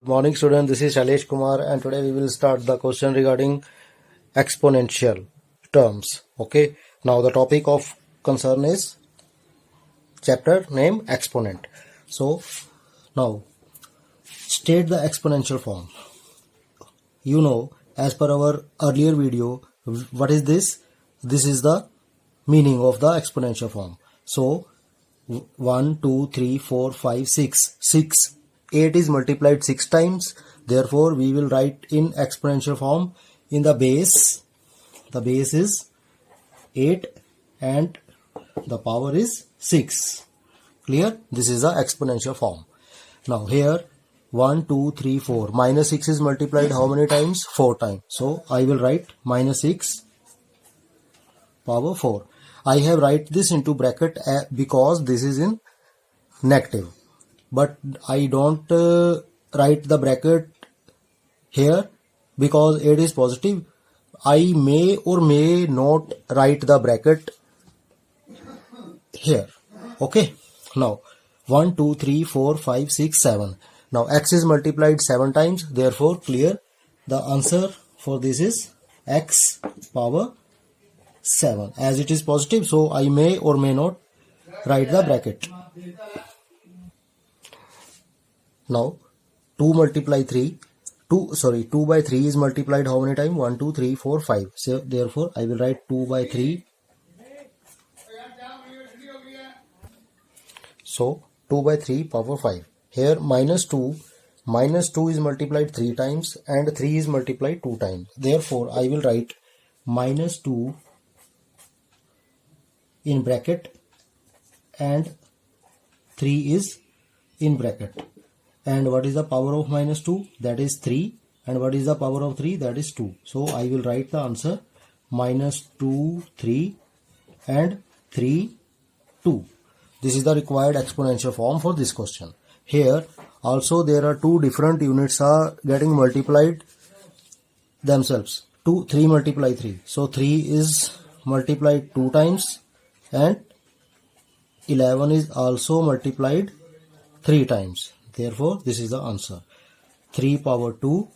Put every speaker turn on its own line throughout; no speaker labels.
Good morning student, this is Shailesh Kumar and today we will start the question regarding exponential terms. Okay, now the topic of concern is chapter name exponent. So now state the exponential form. You know, as per our earlier video, what is this? This is the meaning of the exponential form. So 1, 2, 3, 4, 5, 6. 8 is multiplied 6 times. Therefore, we will write in exponential form in the base. The base is 8 and the power is 6. Clear? This is the exponential form. Now here 1, 2, 3, 4. Minus 6 is multiplied how many times? 4 times. So I will write minus 6 power 4. I have write this into bracket because this is in negative. But I don't write the bracket here because 8 is positive. I may or may not write the bracket here. Okay. Now 1, 2, 3, 4, 5, 6, 7. Now x is multiplied 7 times. Therefore clear. The answer for this is x power 7. As it is positive, so I may or may not write the bracket. Now 2 multiply 3. 2 by 3 is multiplied how many times? 1, 2, 3, 4, 5. So therefore I will write 2 by 3. So 2 by 3 power 5. Here minus 2 is multiplied 3 times and 3 is multiplied 2 times. Therefore I will write minus 2 in bracket and 3 is in bracket. And what is the power of minus 2? That is 3. And what is the power of 3? That is 2. So I will write the answer minus 2, 3 and 3, 2. This is the required exponential form for this question. Here also there are two different units are getting multiplied themselves. 3 multiply 3. So 3 is multiplied 2 times and 11 is also multiplied 3 times. Therefore, this is the answer. 3 power 2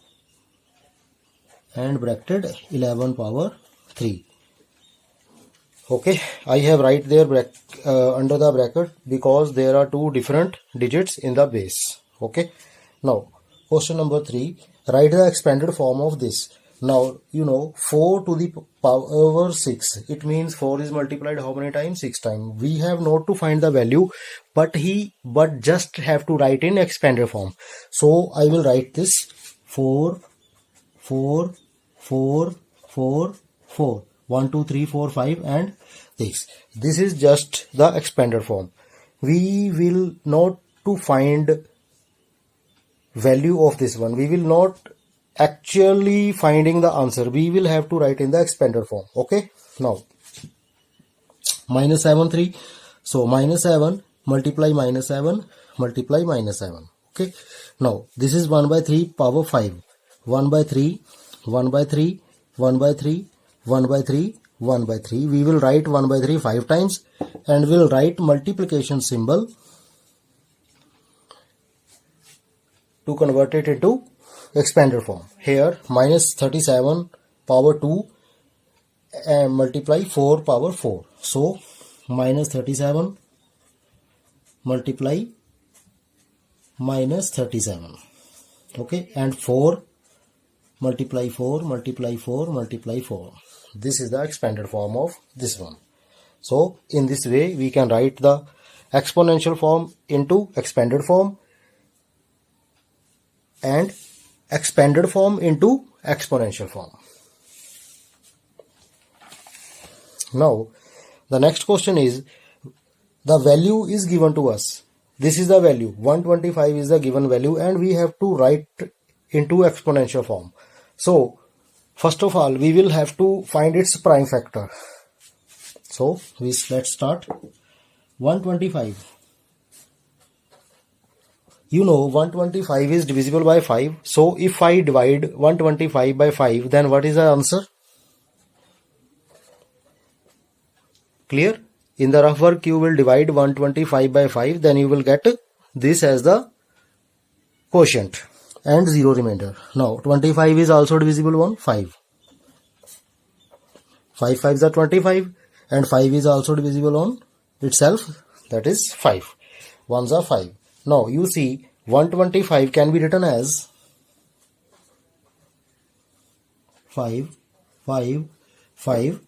and bracketed 11 power 3. Okay, I have write there under the bracket because there are two different digits in the base. Okay, now question number 3. Write the expanded form of this. Now, you know, 4 to the power 6. It means 4 is multiplied how many times? 6 times. We have not to find the value, but just have to write in expanded form. So I will write this 4, 4, 4, 4, 4. 1, 2, 3, 4, 5 and this. This is just the expanded form. We will not to find value of this one. We will not actually finding the answer. We will have to write in the expanded form. Okay. Now minus 7, 3. So minus 7 multiply minus 7 multiply minus 7. Okay. Now this is 1 by 3 power 5. 1 by 3, 1 by 3, 1 by 3, 1 by 3, 1 by 3. We will write 1 by 3 5 times and we'll write multiplication symbol to convert it into expanded form. Here minus 37 power 2 and multiply 4 power 4. So minus 37 multiply minus 37. Okay, and 4 multiply 4 multiply 4 multiply 4. This is the expanded form of this one. So in this way we can write the exponential form into expanded form and expanded form into exponential form. Now the next question is, the value is given to us. This is the value. 125 is the given value and we have to write into exponential form. So first of all we will have to find its prime factor. So let's start. 125. You know 125 is divisible by 5. So if I divide 125 by 5, then what is the answer? Clear? In the rough work you will divide 125 by 5. Then you will get this as the quotient. and 0 remainder. Now 25 is also divisible on 5. 5 5s are 25 and 5 is also divisible on itself, that is 5. 1s are 5. Now you see 125 can be written as 5 5 5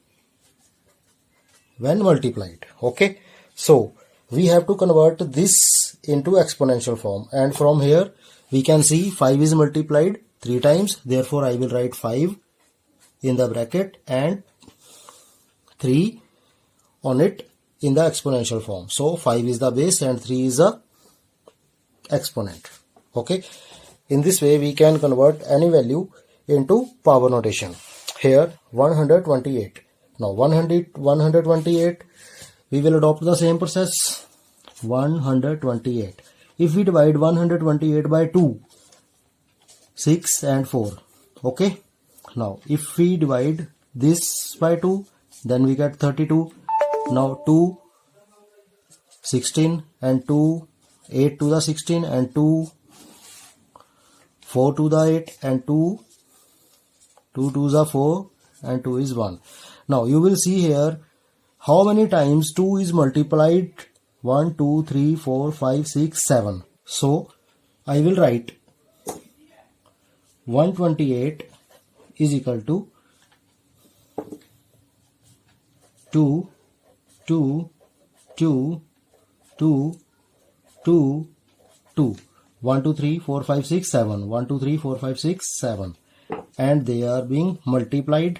when multiplied. Okay, so we have to convert this into exponential form, and from here we can see 5 is multiplied 3 times, therefore I will write 5 in the bracket and 3 on it in the exponential form. So 5 is the base and 3 is the exponent. Okay, in this way we can convert any value into power notation. Here 128. Now 128 we will adopt the same process. 128. If we divide 128 by 2, 6 and 4. Okay, now if we divide this by 2, then we get 32. Now 2, 16 and 2, 8 to the 16 and 2, 4 to the 8 and 2, 2 to the 4 and 2 is 1. Now you will see here how many times 2 is multiplied. 1, 2, 3, 4, 5, 6, 7. So I will write 128 is equal to 2, 2, 2, 2, 2, 2. 1, 2, 3, 4, 5, 6, 7. 1, 2, 3, 4, 5, 6, 7. And they are being multiplied.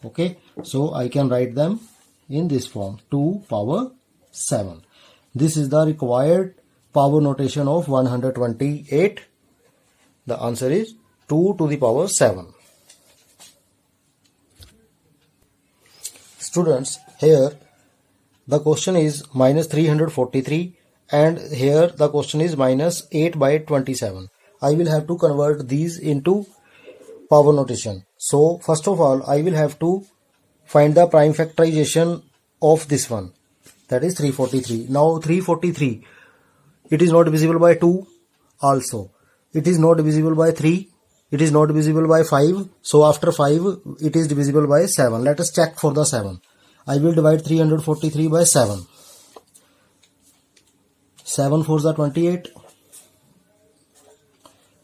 Okay, so I can write them in this form, 2 power 7. This is the required power notation of 128. The answer is 2 to the power 7. Students, here the question is minus 343 and here the question is minus 8 by 27. I will have to convert these into power notation. So first of all I will have to find the prime factorization of this one, that is 343. Now 343, it is not divisible by 2 also. It is not divisible by 3. It is not divisible by 5. So after 5 it is divisible by 7. Let us check for the 7. I will divide 343 by 7. 7 4s are 28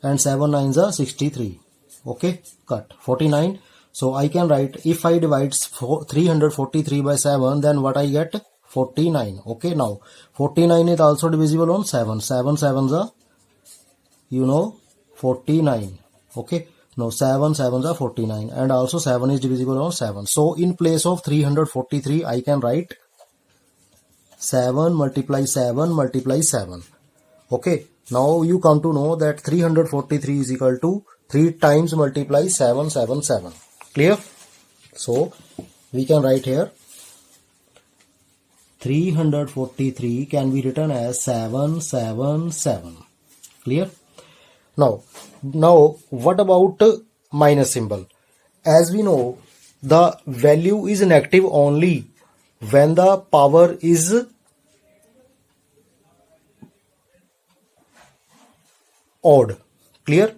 and 7 9s are 63. Okay, cut 49. So I can write, if I divide 343 by 7, then what I get? 49. Okay, now 49 is also divisible on 7. 7 7s are, 49. Okay, now 7 7s are 49 and also 7 is divisible on 7. So in place of 343 I can write 7 multiply 7 multiply 7. Okay, now you come to know that 343 is equal to 3 times multiply 777. Clear? So we can write here 343 can be written as 777. Clear? Now what about minus symbol? As we know, the value is negative only when the power is odd. Clear?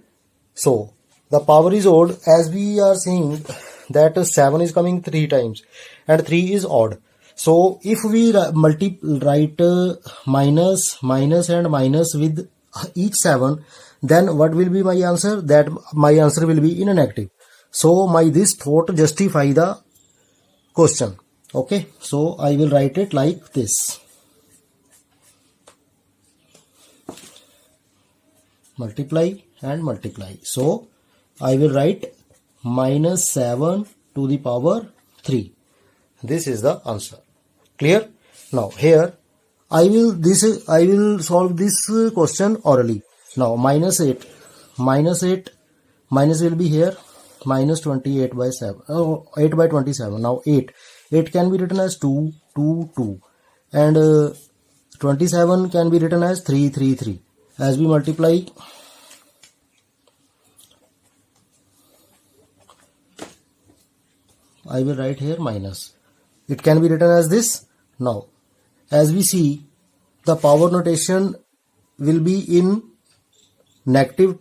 So the power is odd, as we are seeing that 7 is coming 3 times and 3 is odd. So if we write minus, minus and minus with each 7, then what will be my answer? That my answer will be in a negative. So this thought justify the question. Okay, so I will write it like this. Multiply and multiply. So I will write minus 7 to the power 3. This is the answer. Clear? Now here I will solve this question orally. Now minus 8 minus will be here, minus 28 by 7, 8 by 27. Now 8 can be written as 2 2 2 and 27 can be written as 3 3 3. As we multiply, I will write here minus. It can be written as this. Now as we see, the power notation will be in negative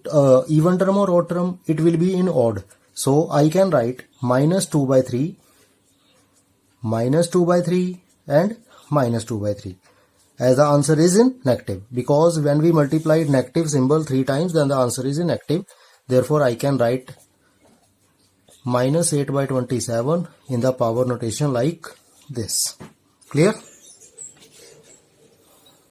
even term or odd term, it will be in odd. So I can write minus 2 by 3, minus 2 by 3 and minus 2 by 3. As the answer is in negative, because when we multiplied negative symbol 3 times, then the answer is in negative. Therefore I can write minus 8 by 27 in the power notation like this. Clear?